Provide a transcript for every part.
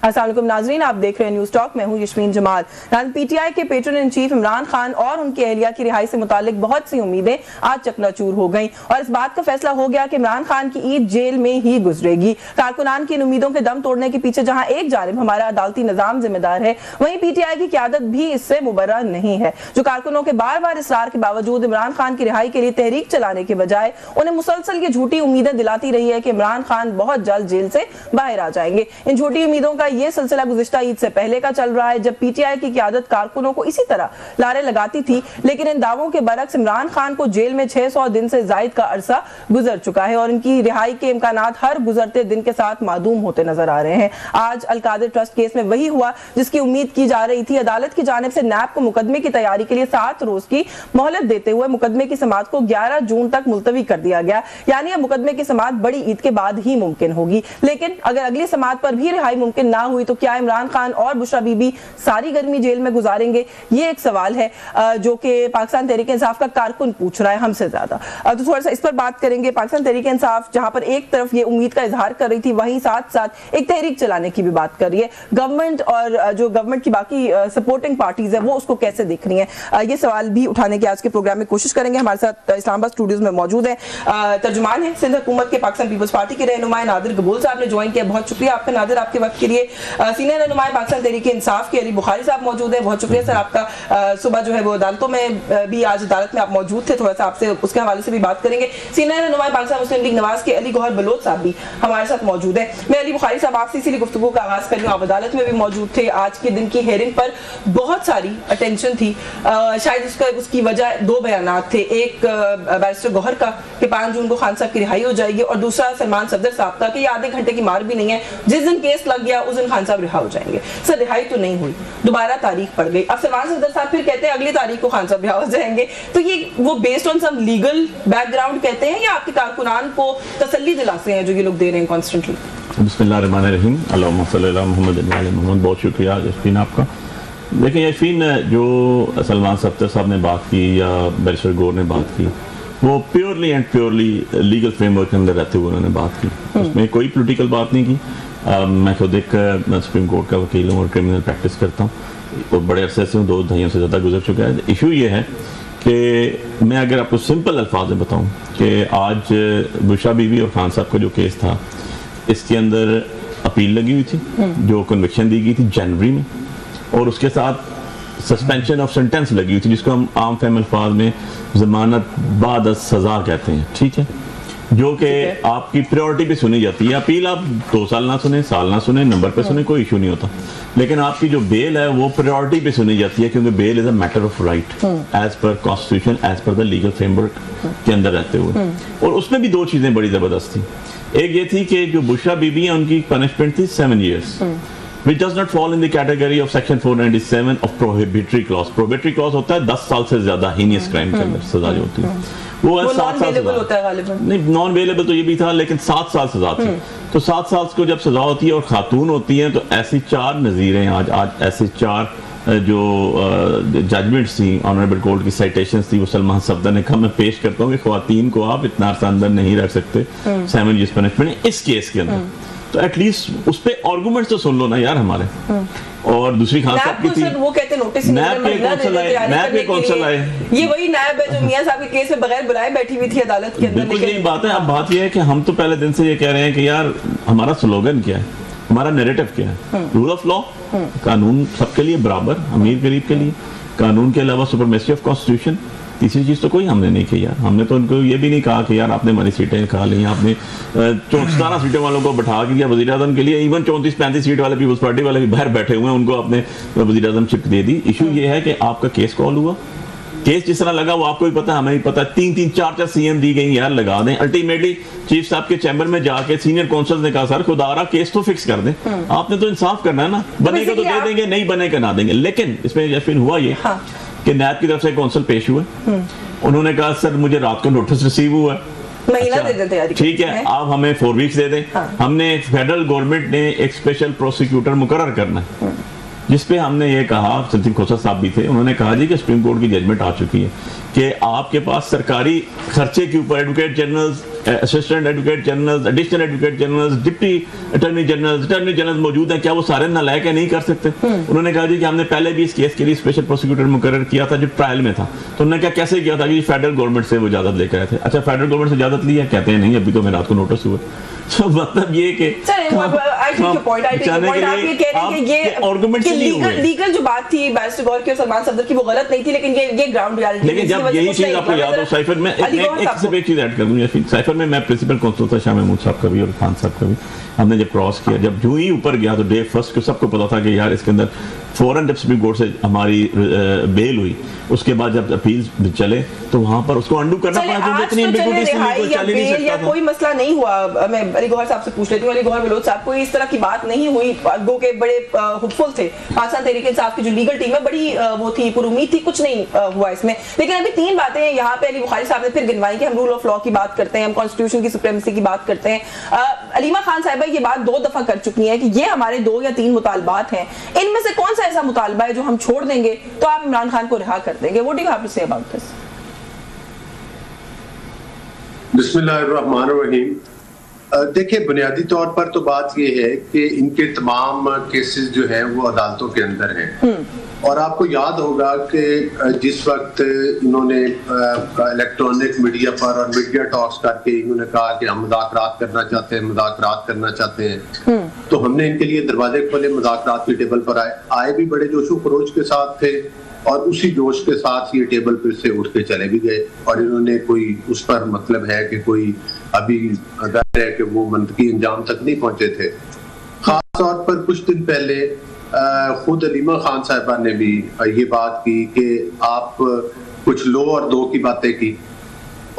अस्सलाम वालेकुम नाज़रीन, आप देख रहे हैं न्यूज़ टॉक। मैं हूं यशमीन जमाल। पीटीआई के patron in chief Imran Khan और उनकी अहलिया की रिहाई से मुतालिक बहुत सी उम्मीदें आज चकनाचूर हो गईं और इस बात का फैसला हो गया कि इमरान खान की ईद जेल में ही गुजरेगी। कारकुनान की इन उम्मीदों के दम तोड़ने के पीछे जहां एक जानिब हमारा अदालती निजाम जिम्मेदार है, वहीं पीटीआई की क़यादत भी इससे मुबर्रा नहीं है, जो कारकुनों के बार बार इसरार के बावजूद इमरान खान की रिहाई के लिए तहरीक चलाने के बजाय उन्हें मुसलसल ये झूठी उम्मीदें दिलाती रही है कि इमरान खान बहुत जल्द जेल से बाहर आ जाएंगे। इन झूठी उम्मीदों का ये सिलसिला गुज़िश्ता ईद से पहले का चल रहा है, जब पीटीआई की क़यादत कारकुनों को इसी तरह लारे लगाती थी, लेकिन इन दावों के बरक्स इमरान खान को जेल में 600 दिन से जायद का अरसा गुजर चुका है और इनकी रिहाई के इम्कानात हर गुजरते दिन के साथ मादूम होते नजर आ रहे हैं। आज अल-कादिर ट्रस्ट केस में वही हुआ जिसकी उम्मीद की जा रही थी। अदालत की जानिब से नैब को मुकदमे की तैयारी के लिए 7 रोज की मोहलत देते हुए मुकदमे की समाअत को 11 जून तक मुलतवी कर दिया गया, यानी अब मुकदमे की समाअत बड़ी ईद के बाद ही मुमकिन होगी। लेकिन अगर अगली समाअत पर भी रिहाई मुमकिन ना हुई तो क्या इमरान खान और बुशरा बीबी सारी गर्मी जेल में गुजारेंगे? ये एक सवाल है जो कि पाकिस्तान तहरीक इंसाफ का कारकुन पूछ रहा है हमसे ज्यादा। तो थोड़ा सा इस पर बात करेंगे। पाकिस्तान तहरीक इंसाफ जहां पर एक तरफ ये उम्मीद का इजहार कर रही थी, वहीं साथ साथ एक तहरीक चलाने की भी बात कर रही है। गवर्नमेंट और जो गवर्नमेंट की बाकी सपोर्टिंग पार्टीज है वो उसको कैसे देख रही है, ये सवाल भी उठाने की आज के प्रोग्राम में कोशिश करेंगे। हमारे साथ इस्लामाबाद स्टूडियोज में मौजूद है तर्जुमान है सिंध हुकूमत के पाकिस्तान पीपल्स पार्टी के रहनुमा नादिर कबूल साहब ने ज्वाइन किया। बहुत शुक्रिया आपका नादिर, आपके वक्त के लिए। सीनियर रहनुमा पाकिस्तान तहरीक इंसाफ के अली बुखारी साहब मौजूद है। बहुत शुक्रिया सर आपका। सुबह जो है वो अदालतों में भी आज अदालत में आप मौजूद थे, थोड़ा सा आपसे उसके हवाले से भी बात करेंगे। सीनियर रहनुमा पाकिस्तान मुस्लिम लीग नवाज के अली गौहर बलोच साहब भी हमारे साथ मौजूद है। मैं अली बुखारी साहब आपसे इसीलिए गुफ्तगू का आगाज कर रही हूँ, आप अदालत में भी मौजूद थे। आज के दिन की हेयरिंग पर बहुत सारी अटेंशन थी, शायद उसकी वजह 2 बयानात थे। एक बैरिस्टर गौहर का कि 5 जून को खान साहब की रिहाई हो जाएगी, और दूसरा सलमान सफदर साहब का कि ये आधे घंटे की मार भी नहीं है, जिस दिन केस लग गया उस दिन खान साहब रिहा हो जाएंगे। सर रिहाई तो नहीं हुई, दोबारा तारीख पड़ गई। अब सलमान सफदर साहब फिर कहते हैं अगली तारीख को खान साहब रिहा हो जाएंगे। तो ये वो based on some legal background कहते हैं या आपके कारकुनान को तसल्ली दिलाते हैं जो ये लोग दे रहे हैं कॉन्स्टेंटली? बिस्मिल्लाहिर्रहमानिर्रहीम, अल्लाहुम्मा सल्ली अला मुहम्मद व अला मुहम्मद। बहुत शुक्रिया यशफीन आपका। देखिए यशफीन, जो सलमान सफदर साहब ने बात की या बैरिस्टर गौर ने बात की, वो purely and purely legal framework के अंदर रहते हुए उन्होंने बात की, उसमें कोई पॉलिटिकल बात नहीं की। मैं खुद एक सुप्रीम कोर्ट का वकील हूँ और क्रिमिनल प्रैक्टिस करता हूँ और बड़े अरसे से हूँ, 2 दहाइयों से ज़्यादा गुजर चुका है। इशू ये है कि मैं अगर आपको सिंपल अल्फाज में बताऊँ कि आज बुशरा बीबी और खान साहब का जो केस था, इसके अंदर अपील लगी हुई थी, जो कन्विक्शन दी गई थी जनवरी में, और उसके साथ सस्पेंशन ऑफ सेंटेंस लगी हुई थी, जिसको हम आम फहम अल्फाज में जमानत बाद सजा कहते हैं, ठीक है, जो कि आपकी प्रायोरिटी पे सुनी जाती है। अपील आप 2 साल ना सुने, साल ना सुने, नंबर पे सुने, कोई इशू नहीं होता, लेकिन आपकी जो बेल है वो प्रायोरिटी पे सुनी जाती है, क्योंकि bail is a matter of right as per constitution, as per the legal framework के अंदर रहते हुए। और उसमें भी 2 चीजें बड़ी जबरदस्त थी। एक ये थी कि जो बुशरा बीबी है उनकी पनिशमेंट थी 7 years, which does not fall in the category of section 497 of prohibitory clause. Prohibitory clause होता है 10 साल से ज्यादा हीनियस क्राइम के अंदर सजा जो होती है, वो है 7 साल होता है गालिबन। नहीं, नॉन अवेलेबल तो ये भी था, लेकिन 7 साल सजा थी। तो 7 साल को जब सजा होती है और खातून होती है, तो ऐसी 4 नज़ीरें आज ऐसे 4 जो जजमेंट्स थी ऑनरेबल कोर्ट की साइटेशंस थी, वो सलमान सफदर ने कहा मैं पेश करता हूँ कि ख्वातीन को आप इतना अर्सा अंदर नहीं रख सकते, 7 years पनिशमेंट इस केस के अंदर। तो एटलीस्ट उस पे आर्गुमेंट्स तो सुन लो ना यार हमारे। और दूसरी खान साहब की थी, वो कहते नोटिस नैब के कौंसल आए, ये वही नैब है जो मियां साहब के केस में बगैर बुलाए बैठी हुई थी अदालत के अंदर। बिल्कुल यही बात है। अब बात यह है कि हम तो पहले दिन से ये कह रहे हैं कि यार हमारा स्लोगन क्या है, हमारा नैरेटिव क्या है, रूल ऑफ लॉ, कानून सबके लिए बराबर, अमीर गरीब के लिए, कानून के अलावा सुपरमेसी ऑफ कॉन्स्टिट्यूशन। तीसरी चीज तो कोई हमने नहीं की यार। हमने तो उनको ये भी नहीं कहा कि यार आपने हमारी सीटें खा ली, आपने 17 सीटें वालों को बैठा के दिया वज़ीर आज़म के लिए। इवन 34-35 सीट वाले पीपल्स पार्टी वाले भी बाहर बैठे हुए हैं, उनको आपने वज़ीर आज़म शिफ्ट दे दी। इशू ये है कि आपका केस कॉल हुआ, केस जिस तरह लगा वो आपको भी पता है, हमें भी पता है। 3-3, 4-4 CM दी गई, यार लगा दें। अल्टीमेटली चीफ साहब के चैम्बर में जाके सीनियर काउंसिल ने कहा सर खुदारा केस तो फिक्स कर दें, आपने तो इंसाफ करना है ना, बनेगा तो दे देंगे, नहीं बनेगा ना देंगे। लेकिन इसमें यकीन हुआ ये कि नैब की तरफ से काउंसिल पेश हुए, उन्होंने कहा सर मुझे रात को नोटिस रिसीव हुआ है, महीना दे दें तैयारी, ठीक है, आप हमें 4 weeks दे दें। हमने फेडरल गवर्नमेंट ने एक स्पेशल प्रोसिक्यूटर मुकर्रर करना है जिसपे हमने ये कहा, सचिन खोसा साहब भी थे, उन्होंने कहा जी कि सुप्रीम कोर्ट की जजमेंट आ चुकी है कि आपके पास सरकारी खर्चे के ऊपर advocate generals, assistant advocate generals, additional advocate generals, deputy attorney general मौजूद हैं, क्या वो सारे नालायक नहीं कर सकते? उन्होंने कहा जी कि हमने पहले भी इस केस के लिए स्पेशल प्रोसिक्यूटर मुकर्रर किया था जो ट्रायल में था। तो उन्होंने क्या कैसे किया था कि फेडरल गवर्नमेंट से वो इजाजत लेकर आए थे। अच्छा, फेडरल गवर्नमेंट से इजाजत ली है? कहते हैं नहीं, अभी तो मैं रात को नोटिस हुआ। तो मतलब ये कि लीगल जो बात थी बैरिस्टर गौहर की और सलमान सफदर की वो गलत नहीं थी, लेकिन ये ग्राउंड रियलिटी। लेकिन जब यही चीज आपको याद हो साइफर में, एक चीज ऐड कर दूं, साइफर में मैं प्रिंसिपल कौंसल था शाह महमूद साहब का भी और खान साहब का भी, हमने जब क्रॉस किया, जब जो ही ऊपर गया तो डे फर्स्ट को सबको पता था कि यार इसके अंदर फौरन जब सुप्रीम कोर्ट से हमारी बेल हुई, उसके बाद जब अपील चले तो वहां पर उसको अंडू करना पड़ा, क्योंकि इतनी एम्बिगुइटी से चल ही नहीं सकता था। कोई मसला नहीं हुआ। मैं अली गौहर साहब से पूछ लेती हूँ, अली गौहर बलोच साहब, कोई इस तरह की बात नहीं हुई? गो के बड़े होपफुल थे, पाकिस्तान तहरीक इंसाफ की जो लीगल टीम है बड़ी वो थी, पूरी उम्मीद थी, कुछ नहीं हुआ इसमें। लेकिन अभी तीन बातें यहाँ पे अली बुखारी साहब ने फिर गिनवाई कि हम रूल ऑफ लॉ की बात करते हैं, हम कॉन्स्टिट्यूशन की सुप्रीमेसी की बात करते हैं। अलीमा खान साहिबा ये बात 2 दफा कर चुकी है कि ये हमारे 2 या 3 मुतालबात हैं, इनमें से कौन सा ऐसा मुतालबा है जो हम छोड़ देंगे तो आप इमरान खान को रिहा कर देंगे? What do you have to say about this? बिस्मिल्लाहिर्रहमानिर्रहीम। देखिए, बुनियादी तौर पर तो बात यह है कि इनके तमाम केसेस जो हैं वो अदालतों के अंदर हैं। और आपको याद होगा कि जिस वक्त इन्होंने इलेक्ट्रॉनिक मीडिया पर और मीडिया टॉक्स करके इन्होंने कहा कि हम मुज़ाकरात करना चाहते हैं, तो हमने इनके लिए दरवाजे खोले, मुज़ाकरात की टेबल पर आए भी बड़े जोशो खरोश के साथ थे और उसी जोश के साथ ये टेबल पर से उठ के चले भी गए। और इन्होंने कोई उस पर मतलब है कि कोई अभी जाहिर है कि वो मंतकी अंजाम तक नहीं पहुंचे थे। खास तौर पर कुछ दिन पहले खुद अलीमा खान साहिबा ने भी ये बात की कि आप कुछ लो और दो की बातें की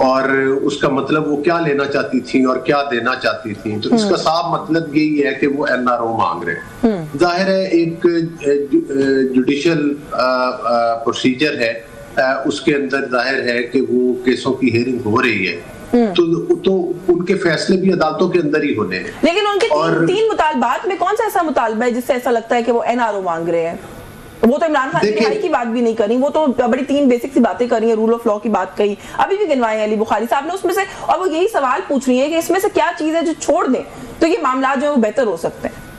और उसका मतलब वो क्या लेना चाहती थी और क्या देना चाहती थी। तो इसका साफ मतलब यही है कि वो NRO मांग रहे। जाहिर है एक जुडिशियल प्रोसीजर है, उसके अंदर जाहिर है कि वो केसों की हियरिंग हो रही है, तो उनके फैसले भी अदालतों के अंदर ही होने हैं। लेकिन उनके तीन मुतालबात में कौन सा ऐसा मुतालबा है जिससे ऐसा लगता है कि वो NRO मांग रहे हैं? वो तो इमरान खान की रिहाई की बात भी नहीं करी, वो तो बड़ी 3 बेसिक सी बातें करी है, रूल ऑफ लॉ की बात कही, अभी भी गिनवाए अली बुखारी साहब ने उसमें से, और वो यही सवाल पूछ रही है कि इसमें से क्या चीज है जो छोड़ दें तो ये मामला जो है वो बेहतर हो सकते हैं।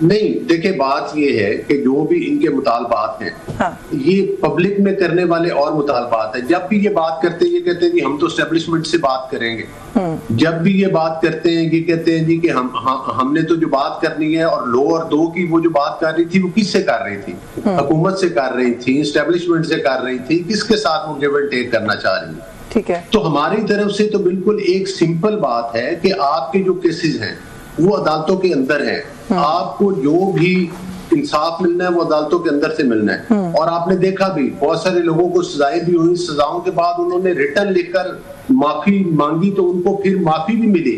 नहीं, देखिए बात ये है कि जो भी इनके मुतालबात हैं, हाँ। ये पब्लिक में करने वाले और मुतालबात है। जब भी ये बात करते हैं, ये कहते हैं कि हम तो एस्टेब्लिशमेंट से बात करेंगे। जब भी ये बात करते हैं, ये कहते हैं जी कि हमने तो जो बात करनी है, और लो और दो की वो जो बात कर रही थी वो किससे कर रही थी? हुकूमत से कर रही थी, एस्टेब्लिशमेंट से कर रही थी, किसके साथ वो गिव एंड टेक करना चाह रही है? ठीक है। तो हमारी तरफ से तो बिल्कुल एक सिंपल बात है कि आपके जो केसेस हैं वो अदालतों के अंदर है। आपको जो भी इंसाफ मिलना है वो अदालतों के अंदर से मिलना है। और आपने देखा भी बहुत सारे लोगों को सजाएं भी हुई, सजाओं के बाद उन्होंने रिटर्न लिखकर माफी मांगी तो उनको फिर माफी भी मिली।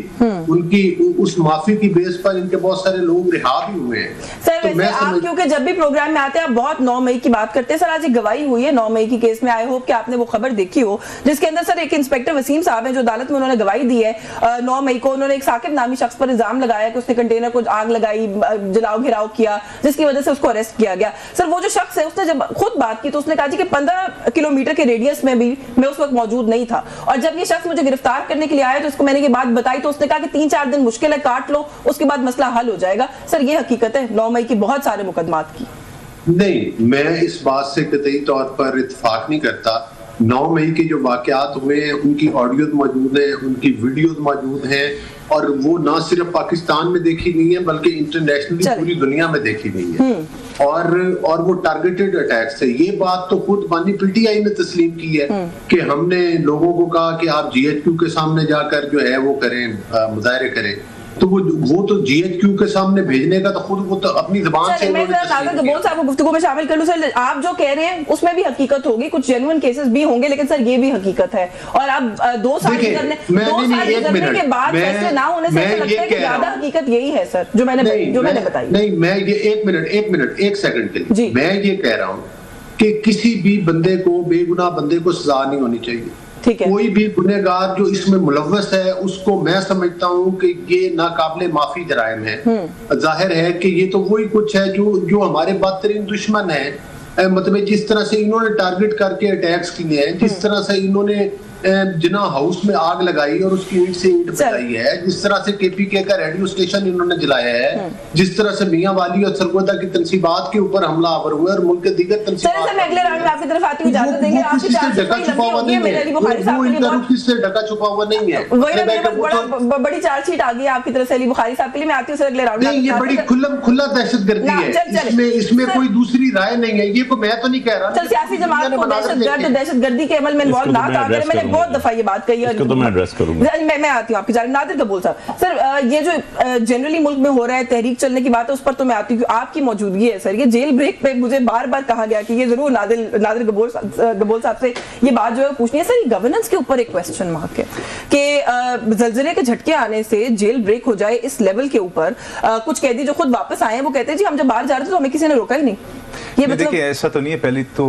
उनकी उस माफी की बेस पर इनके बहुत सारे लोग रिहा भी हुए हैं। सर, तो आप क्योंकि जब भी प्रोग्राम में आते हैं आप बहुत 9 मई की बात करते हैं। सर, आज एक गवाही हुई है 9 मई की केस में, आई होप कि आपने वो खबर देखी हो, जिसके अंदर सर एक इंस्पेक्टर वसीम साहब है जो अदालत में उन्होंने गवाही दी है 9 मई को। उन्होंने एक साकिब नामी शख्स पर इल्जाम लगाया कि उसने कंटेनर को आग लगाई, जलाओ घिराव किया, जिसकी वजह से उसको अरेस्ट किया गया। सर, वो जो शख्स है उसने जब खुद बात की तो उसने कहा कि 15 किलोमीटर के रेडियस में भी मैं उस वक्त मौजूद नहीं था, और जब ये शख्स मुझे गिरफ्तार करने के लिए आया तो उसको मैंने ये बात बताई तो उसने कहा कि 3-4 दिन मुश्किल है, काट लो, उसके बाद मसला हल हो जाएगा। सर, ये हकीकत है 9 मई की बहुत सारे मुकदमात की? नहीं, मैं इस बात से कतई तौर पर इत्तेफाक नहीं करता। 9 मई के जो वाकयात हुए हैं उनकी ऑडियो मौजूद है, उनकी वीडियो मौजूद है, और वो ना सिर्फ पाकिस्तान में देखी गई है बल्कि इंटरनेशनली पूरी दुनिया में देखी गई है। और वो टारगेटेड अटैक्स है। ये बात तो खुद बानी PTI ने तस्लीम की है कि हमने लोगों को कहा कि आप GHQ के सामने जाकर जो है वो करें, मुजाहरे करें। तो वो तो GHQ के सामने भेजने का तो खुद वो तो अपनी ज़बान से गुफ्तगू में शामिल कर लूं। सर, आप जो कह रहे हैं उसमें भी हकीकत होगी, कुछ जेन्युइन केसेस भी होंगे, लेकिन सर ये भी हकीकत है। और अब 2 साल गुजरने के बाद फैसले ना होने से ऐसा लगता है कि ज्यादा हकीकत यही है सर, जो मैंने बताई। नहीं, मैं ये एक सेकंड के लिए मैं ये कह रहा हूँ कि किसी भी बंदे को, बेगुनाह बंदे को सजा नहीं होनी चाहिए। ठीक है। कोई भी गुनहगार जो इसमें मुलव्वस है उसको मैं समझता हूँ कि ये नाकाबिले माफी जराइम है। जाहिर है कि ये तो वही कुछ है जो हमारे बदतरीन दुश्मन है। मतलब जिस तरह से इन्होंने टारगेट करके अटैक्स किए हैं, जिस तरह से इन्होंने जिना हाउस में आग लगाई और उसकी ईंट से ईंट बचाई है, जिस तरह से केपीके का रेडियो स्टेशन इन्होंने जलाया है, जिस तरह से मियां वाली और सरगोदा की तंसीबात के ऊपर हमला आवर हुआ और मुल्क के दीगर तंसीबात मैं अगले राउंड में आपकी तरफ आती हूं, इजाजत देंगे। आपकी ढका छुपा हुआ नहीं है, वो किससे ढका छुपा हुआ नहीं है। बड़ी चार्जशीट आ गई आपकी तरफ से अली बुखारी साहब के लिए। मैं आती हूं सर अगले राउंड में। ये बड़ी खुला दहशतगर्दी है, इसमें कोई दूसरी राय नहीं है। ये मैं तो नहीं कह रहा सियासी जमात को दहशतगर्दी के अमल में इन्वॉल्व ना करें। मैंने बहुत दफा ये बात कही है, तो मैं एड्रेस करूंगा। मैं आती हूँ आपकी जानिब। नादिर कबूल साहब, सर ये जो जनरली मुल्क में हो रहा है, तहरीक चलने की बात है, उस पर तो मैं आती हूँ। आपकी मौजूदगी है सर, ये जेल ब्रेक पे मुझे बार बार कहा गया कि ये जरूर नादिर गबोल साहब से ये बात जो है पूछनी है। सर गवर्नेंस के ऊपर एक क्वेश्चन मार्क है कि ज़लज़ले के झटके आने से जेल ब्रेक हो जाए इस लेवल के ऊपर। कुछ कैदी जो खुद वापस आए हैं वो कहते हैं जी हम जब बाहर जा रहे थे तो हमें किसी ने रोका ही नहीं। ये मतलब देखिए ऐसा तो नहीं है। पहले तो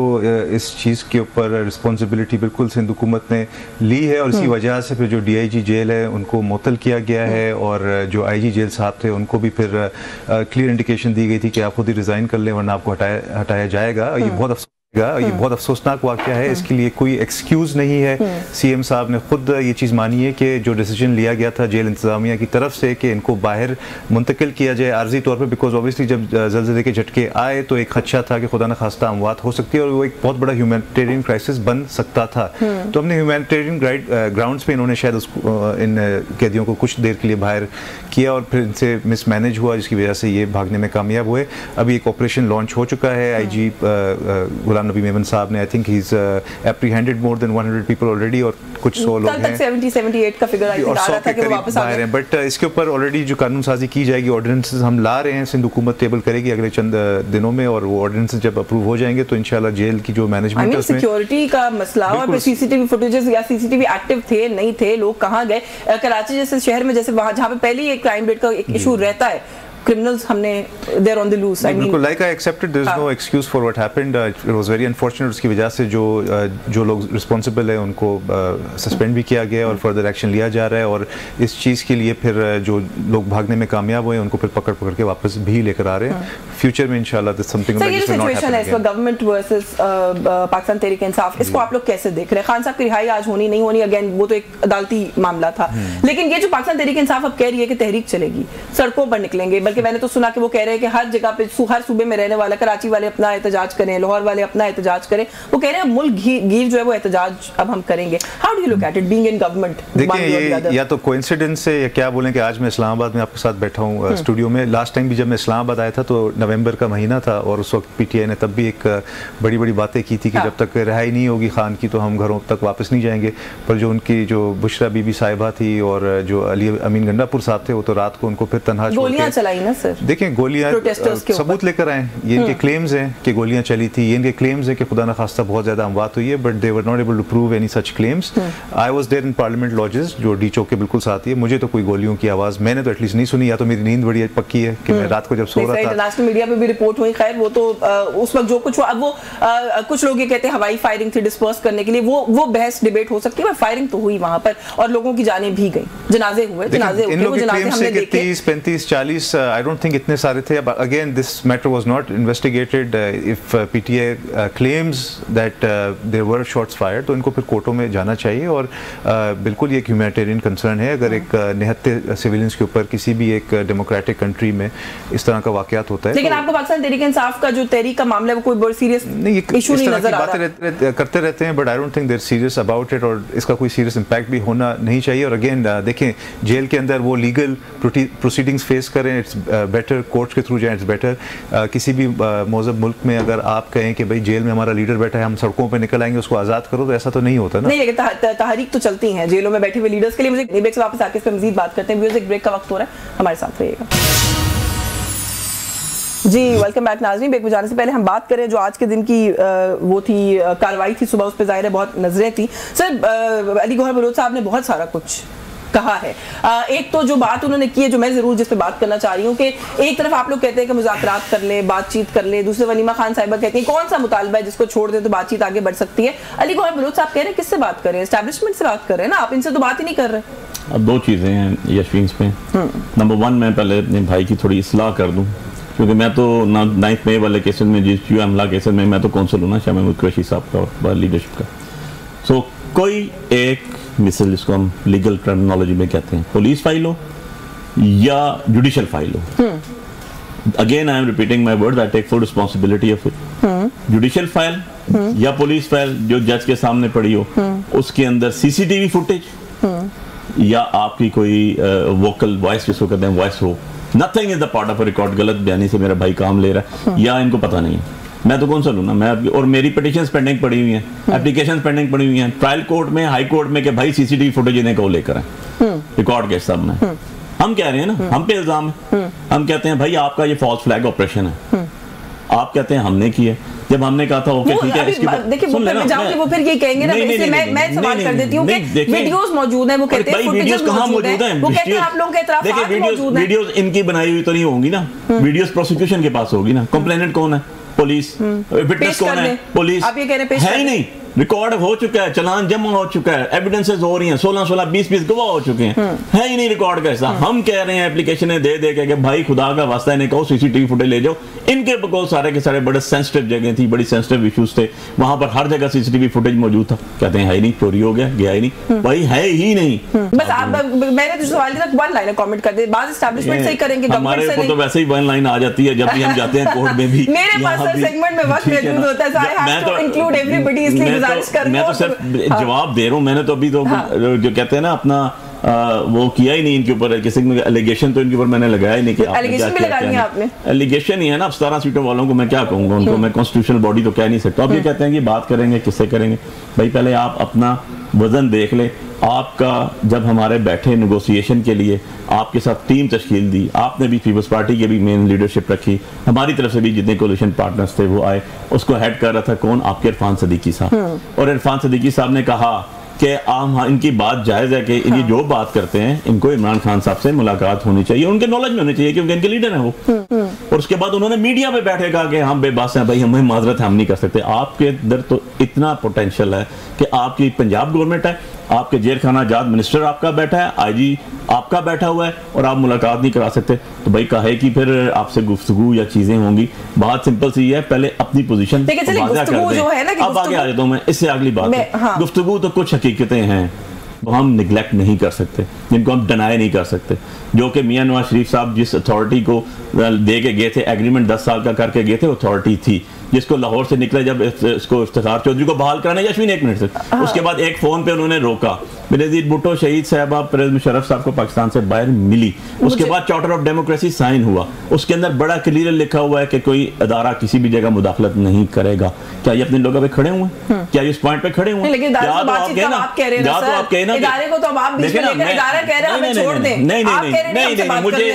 इस चीज़ के ऊपर रिस्पॉन्सिबिलिटी बिल्कुल सिंध हुकूमत ने ली है और इसी वजह से फिर जो DIG जेल है उनको मुअत्तल किया गया है और जो IG जेल साहब थे उनको भी फिर क्लियर इंडिकेशन दी गई थी कि आप खुद ही रिज़ाइन कर लें वरना आपको हटाया जाएगा। ये बहुत अफसोसनाक वाक़या है। इसके लिए कोई एक्सक्यूज़ नहीं है। CM साहब ने खुद ये चीज़ मानी है कि जो डिसीजन लिया गया था जेल इंतज़ामिया की तरफ से कि इनको बाहर मुंतकिल किया जाए आर्जी तौर पर, बिकॉज ऑब्वियसली जब ज़लज़ले के झटके आए तो एक खदशा था कि खुदा न खास्ता अमवात हो सकती है और वो एक बहुत बड़ा ह्यूमैनिटेरियन क्राइसिस बन सकता था। तो हमने ह्यूमैनिटेरियन ग्राउंड्स पे इन्होंने शायद इन कैदियों को कुछ देर के लिए बाहर किया और फिर इनसे मिसमैनेज हुआ जिसकी वजह से ये भागने में कामयाब हुए। अभी एक ऑपरेशन लॉन्च हो चुका है। IG गुलाम नबी मेमन साहब ने I think he is apprehended more than 100 people already और कुछ 100 लोग हैं। 70-78 का फिगर आई थिंक आ रहा था कि वो वापस आ गए। बट इसके ऊपर ऑलरेडी जो कानून साजी की जाएगी, ऑर्डिनेंसेस हम ला रहे हैं, सिंध हुकूमत टेबल करेगी अगले चंद दिनों में और वो ऑर्डिनेंसेस जब अप्रूव हो जाएंगे तो इंशाल्लाह जेल की जो मैनेजमेंट है उसमें सिक्योरिटी का मसला और CCTV फुटेजेस या CCTV एक्टिव थे नहीं थे, लोग कहाँ गए। कराची जैसे शहर में जैसे वहाँ जहाँ पे पहले ही एक क्राइम रेट का एक इशू रहता है, criminals हमने they're on the loose. I mean, बिल्कुल like I accepted there is no excuse for what happened. It was very unfortunate. उसकी वजह से जो लोग रिस्पॉन्सिबल है उनको सस्पेंड भी किया गया और फर्दर एक्शन लिया जा रहा है और इस चीज़ के लिए फिर जो लोग भागने में कामयाब हुए उनको फिर पकड़ के वापस भी लेकर आ रहे हैं। फ्यूचर में इंशाल्लाह this something like this will not happen again. Government versus Pakistan Tehreek Insaf, इसको आप लोग कैसे देख रहे हैं? खान साहब की रिहाई आज होनी नहीं होनी, अगेन वो तो एक अदालती मामला था, लेकिन ये जो पाकिस्तान तहरीक इंसाफ अब कह रही है कि तहरीक चलेगी, सड़कों पर निकलेंगे, बल्कि मैंने तो सुना कि वो कह रहे हैं कि हर जगह पे हर सूबे में रहने वाला, कराची वाले अपना एहतजाज करें, लाहौर वाले अपना एहतजाज करें। वो कह रहे हैं मुल्क गिर जो है वो एहतजाज अब हम करेंगे। How do you look at it being in government? देखिए ये या तो कोइंसिडेंस है या क्या बोलें कि आज मैं इस्लामाबाद में आपके साथ बैठा हूँ स्टूडियो में। लास्ट टाइम भी जब मैं इस्लामाबाद आया था तो नवंबर का महीना था और उस वक्त PTI ने तब भी एक बड़ी बातें की थी कि जब तक रिहाई नहीं होगी खान की तो हम घरों तक वापस नहीं जाएंगे। पर जो उनकी जो बुशरा बीबी साहिबा थी और जो अली अमीन गंडापुर साहब थे वो तो रात को उनको फिर तनहा गोलियां चलाई ना सर। देखिए गोलियां सबूत लेकर आए, ये इनके क्लेम्स हैं कि गोलियां चली थी, ये इनके क्लेम्स हैं कि खुदा न खास्ता बहुत ज्यादा अमवात हुई है, but they were not able to prove any such claims. I was there in parliament lodges जो डी चौक के बिल्कुल साथ ही है। मुझे तो कोई गोलियों की आवाज मैंने तो एटलीस्ट नहीं सुनी, या तो मेरी नींद बड़ी पक्की है कि मैं रात को जब सो रहा था। इंटरनेशनल मीडिया पे भी रिपोर्ट हुई, खैर वो तो उस वक्त जो कुछ हुआ, अब वो कुछ लोग ये कहते हैं हवाई फायरिंग थी डिस्पर्स करने के लिए, वो बहस डिबेट हो सकती है, पर फायरिंग तो हुई वहां पर और लोगों की जानें भी गई, जनाजे हुए, जनाजे हमने देखे 30, 35, 40 आई डोंट थिंक इतने सारे थे। अब again this matter was not investigated. If PTI claims that there were shots fired तो इनको फिर कोर्टों में जाना चाहिए और बिल्कुल ये एक ह्यूमैनिटेरियन कंसर्न है। अगर एक निहत्ते सिविलियंस के ऊपर किसी भी एक डेमोक्रेटिक कंट्री में इस तरह का वाकयात होता है, लेकिन आपको पाकिस्तान तहरीक इंसाफ का जो तहरीक का मामला है वो कोई बहुत सीरियस इशू नहीं नजर आ रहा। बातें करते रहते हैं but I don't think they are serious about it और इसका कोई सीरियस इंपैक्ट भी होना नहीं चाहिए। और अगेन देखें जेल के अंदर वो लीगल प्रोसीडिंग्स फेस करें, इट्स बेटर कोर्ट के थ्रू जाए, इट्स बेटर। किसी भी मौजूद मुल्क में अगर आप कहें कि भाई जेल में हमारा लीडर बैठा है हम सड़कों पर निकल आएंगे उसको आज़ाद करो, तो ऐसा तो नहीं होता ना। नहीं, लेकिन तहरीक तो चलती हैं जेलों में बैठे हुए लीडर्स के लिए। मुझे ब्रेक से वापस आके इस पर मजीद बात करते हैं। म्यूजिक ब्रेक का वक्त हो रहा है, हमारे साथ रहिएगा जी। वेलकम बैक नाज़रीन। ब्रेक में जाने से पहले हम बात करें जो आज के दिन की वो थी कार्रवाई थी सुबह, उस पर ज़ाहिर है बहुत नजरें थी। सर अली गौहर बलोच साहब ने बहुत सारा कुछ कहा है। एक तो जो बात उन्होंने की है, जो मैं जरूर जिस पे बात करना चाह रही हूँ, कि एक तरफ आप लोग कहते हैं कि मुज़ाकरात कर ले, बातचीत कर ले, दूसरे वलीमा खान साहिबा कहती हैं कौन सा मुतालबा है जिसको छोड़ दे तो बातचीत आगे बढ़ सकती है। अली गौहर बलोच साहब कह रहे हैं किससे बात कर रहे हैं, एस्टैब्लिशमेंट से बात कर रहे हैं ना, आप इनसे तो बात ही नहीं कर रहे। अब दो चीज़ें हैं यशवीन पे। नंबर वन, मैं पहले अपने भाई की थोड़ी इस्लाह कर दूं, क्योंकि मैं तो 9 मई वाले केसेस में, जिस हमला केसेस में मैं तो कौंसल हूँ ना शाह महमूद कुरैशी साहब का और लीडरशिप का। सो कोई एक मिसल, जिसको हम लीगल टर्मिनोलॉजी में कहते हैं, पुलिस फाइल हो या जुडिशियल फाइल हो, again I am repeating my word, I take full responsibility of it. Judicial file या पुलिस फाइल जो जज के सामने पड़ी हो, उसके अंदर सीसीटीवी फुटेज या आपकी कोई वोकल वॉइस, जिसको कहते हैं वॉइस हो, nothing is the part of a record. गलत बयानी से मेरा भाई काम ले रहा है या इनको पता नहीं है, मैं तो कौन सा लूँ ना, मैं और मेरी पिटीशंस पेंडिंग पड़ी हुई हैं, एप्लीकेशंस पेंडिंग पड़ी हुई हैं ट्रायल कोर्ट में, हाई कोर्ट में, कि भाई सीसीटीवी फुटेज इन्हें को लेकर है रिकॉर्ड के सब में। हम कह रहे हैं ना, हम पे इल्जाम है, हम कहते हैं भाई आपका ये फॉल्स फ्लैग ऑपरेशन है, आप कहते हैं हमने किया। जब हमने कहा था ओके ठीक है, इसकी देखिए वो फिर ये कहेंगे ना, मैं सवाल कर देती हूँ कि वीडियोस मौजूद हैं, वो कहते हैं वीडियोस कहाँ मौजूद हैं, वो कहते हैं आप लोगों के इतराफ़ात मौजूद हैं। वीडियोस इनकी बनाई हुई तो नहीं होंगी ना, वीडियोस प्रोसिक्यूशन के पास होगी ना। कंप्लेनेंट कौन है? पुलिस। विटनेस कौन है? पुलिस। आप ये कह रहे हैं है ही नहीं, रिकॉर्ड हो चुका है, चलान जमा हो चुका है, एविडेंसेस हो रही हैं, 16 20 गवाह हो चुके हैं, है ही नहीं रिकॉर्ड कैसा। हम कह रहे हैं एप्लीकेशन दे दे के भाई खुदा का वास्ता इन्हें कहो सीसीटीवी फुटेज ले जाओ। इनके बकौल सारे के सारे बड़े सेंसिटिव जगह थी, बड़ी सेंसिटिव इश्यूज थे, वहां पर हर जगह सीसीटीवी फुटेज मौजूद था। कहते हैं है ही नहीं, चोरी हो गया, गया ही नहीं, भाई है ही नहीं। बस आप मैंने तो सवाल तक वन लाइन कमेंट कर दे, बाद एस्टैब्लिशमेंट से करेंगे, हमारे को तो वैसे ही वन लाइन आ जाती है जब भी हम जाते हैं कोर्ट में भी। मेरे पास हर सेगमेंट में वक्त मौजूद होता है, so I have to include everybody, इसलिए गुजारिश कर रही हूं। जवाब दे रहा हूँ मैंने तो अभी तो जो कहते हैं ना अपना वो किया ही नहीं इनके ऊपर, किसी में एलिगेशन तो इनके ऊपर मैंने लगाया ही नहीं कि एलिगेशन भी लगानी है आपने। एलिगेशन ही है ना, 17 सीटों वालों को मैं क्या कहूंगा, उनको मैं कॉन्स्टिट्यूशनल बॉडी तो कह नहीं सकता। अब ये कहते हैं कि बात करेंगे, किससे करेंगे? भाई पहले आप अपना वजन देख ले। आपका जब हमारे बैठे नेगोशिएशन के लिए, आपके साथ टीम तश्कील दी, आपने भी पीपल्स पार्टी के भी मेन लीडरशिप रखी, हमारी तरफ से भी जितने कोलिशन पार्टनर्स थे वो आए, उसको हेड कर रहा था कौन? आपके इरफान सदीकी साहब। और इरफान सदीकी साहब ने कहा कि इनकी बात जायज़ है कि ये जो बात करते हैं इनको इमरान खान साहब से मुलाकात होनी चाहिए, उनके नॉलेज में होनी चाहिए क्योंकि इनके लीडर हैं वो। और उसके बाद उन्होंने मीडिया पे बैठे कहा कि हम बेबस हैं भाई, हमें माजरत है, हम नहीं कर सकते। आपके अंदर तो इतना पोटेंशियल है कि आपकी पंजाब गवर्नमेंट है, आपके जेल खाना आजाद मिनिस्टर आपका बैठा है, आईजी आपका बैठा हुआ है, और आप मुलाकात नहीं करा सकते। तो भाई कहे कि फिर आपसे गुफ्तगू या चीजें होंगी। बात सिंपल सी है, पहले अपनी पोजीशन वाज़ेह कर दें। अब आगे आ जाता हूं मैं, इससे अगली बात, गुफ्तगू तो कुछ हकीकतें हैं तो हम निगलेक्ट नहीं कर सकते, जिनको हम डिनाई नहीं कर सकते। जो कि मियां नवाज शरीफ साहब जिस अथॉरिटी को दे के गए थे, एग्रीमेंट 10 साल का करके गए थे, अथॉरिटी थी जिसको लाहौर से निकले जब इसको इफ्तिखार चौधरी को बहाल कराने, यशवीन 1 मिनट से, उसके बाद एक फोन पे उन्होंने रोका। बेनज़ीर भुट्टो शहीद साहबा परवेज़ मुशर्रफ साहब को पाकिस्तान से बाहर मिली, उसके बाद चार्टर ऑफ डेमोक्रेसी साइन हुआ, उसके अंदर बड़ा क्लियर लिखा हुआ है कि कोई अदारा किसी भी जगह मुदाखलत नहीं करेगा। क्या ये अपने लोगों पे खड़े हुए हैं? क्या इस पॉइंट पे खड़े हुए हैं?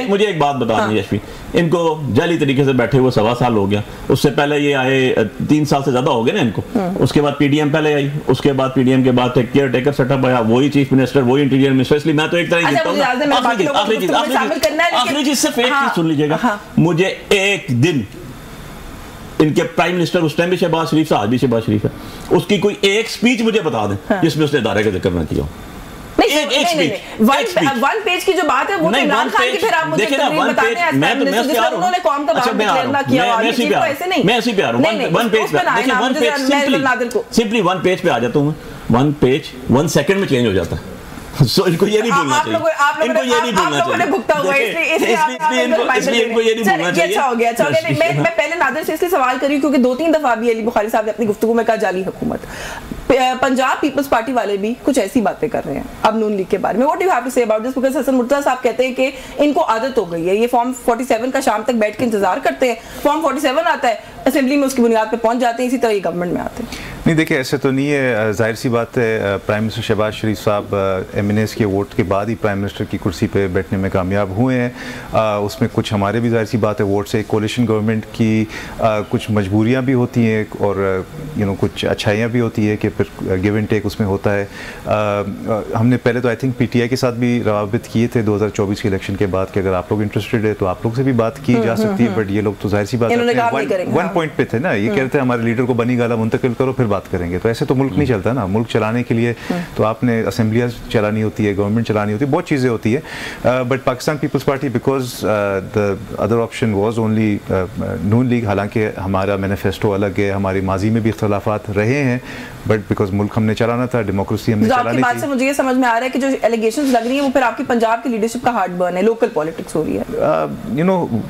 मुझे एक बात बता दें यशवी, इनको जाली तरीके से बैठे हुए 1.25 साल हो गया। उससे पहले ये आए 3 साल से ज्यादा हो गए ना इनको। उसके बाद पीडीएम पहले आई, उसके बाद पीडीएम के बाद केयर टेकर सेटअप आया, वही चीफ मिनिस्टर, वही इंटीरियर मिनिस्टर। इसलिए मैं तो एक तरह आखिरी चीज सिर्फ एक चीज सुन लीजिएगा, मुझे एक दिन इनके प्राइम मिनिस्टर उस टाइम भी शहबाज शरीफ था, आज भी शहबाज शरीफ है, उसकी कोई एक स्पीच मुझे बता दें जिसमें उसने इदारे का जिक्र ना किया। वन पेज की जो बात है वो तो इमरान खान की, फिर आप मुझे बताते हैं उन्होंने कौम का बात डिक्लेयर ना किया, मैं ऐसे पे आ रहा हूं। वन पेज पे देखिए, one page simply one page पे आ जाता हूं मैं। वन पेज 1 सेकंड में चेंज हो जाता है। सो इनको ये नहीं भूलना चाहिए, इनको ये नहीं भूलना चाहिए, इसलिए इनको ये नहीं भूलना चाहिए। अच्छा हो गया, चलो मैं पहले नादिर से इसलिए सवाल करी क्योंकि 2-3 दफा भी अली बुखारी साहब ने अपनी गुफ्तगू में कहा जाली हुकूमत। पंजाब पीपल्स पार्टी वाले भी कुछ ऐसी बातें कर रहे हैं अब नून लीग के बारे में। What do you have to say about this? Because Hassan Murtaza साहब कहते हैं कि इनको आदत हो गई है, ये फॉर्म 47 का शाम तक बैठ के इंतजार करते हैं, फॉर्म 47 आता है, असेंबली में उसकी बुनियाद पे पहुंच जाते हैं, इसी तरह ये गवर्नमेंट में आते हैं। नहीं देखिए, ऐसे तो नहीं है। जाहिर सी बात है, प्राइम मिनिस्टर शहबाज शरीफ साहब MNAs के वोट के बाद ही प्राइम मिनिस्टर की कुर्सी पे बैठने में कामयाब हुए हैं। उसमें कुछ हमारे भी जाहिर सी बात है वोट से, कोalition गवर्नमेंट की कुछ मजबूरियां भी होती हैं और कुछ अच्छाइयाँ भी होती है कि फिर गिव एंड टेक उसमें होता है। हमने पहले तो आई थिंक PTI के साथ भी रवाबित किए थे 2024 के इलेक्शन के बाद कि अगर आप लोग इंटरेस्टेड है तो आप लोग से भी बात की जा सकती है, बट ये लोग तो जाहिर सी बात है वन पॉइंट पे थे ना, ये कहते हैं हमारे लीडर को बनी गाला मुंतकिल करो फिर बात करेंगे। तो ऐसे तो मुल्क नहीं चलता ना। मुल्क चलाने के लिए तो आपने असेंबलियाँ चलानी होती है, गवर्नमेंट चलानी होती है, बहुत चीज़ें होती है। But Pakistan Peoples Party because the other option was only Noon League, हालांकि हमारा मैनिफेस्टो अलग है, हमारी माजी में भी इख्तलाफात रहे हैं, बट बिकॉज मुल्क हमने चलाना था, डेमोक्रेसी हमने चलानी थी। बात से मुझे ये समझ में आ रहा है कि जो एलिगेशंस लग रही है वो फिर आपकी पंजाब की लीडरशिप का हार्ट बर्न है, लोकल पॉलिटिक्स हो रही है।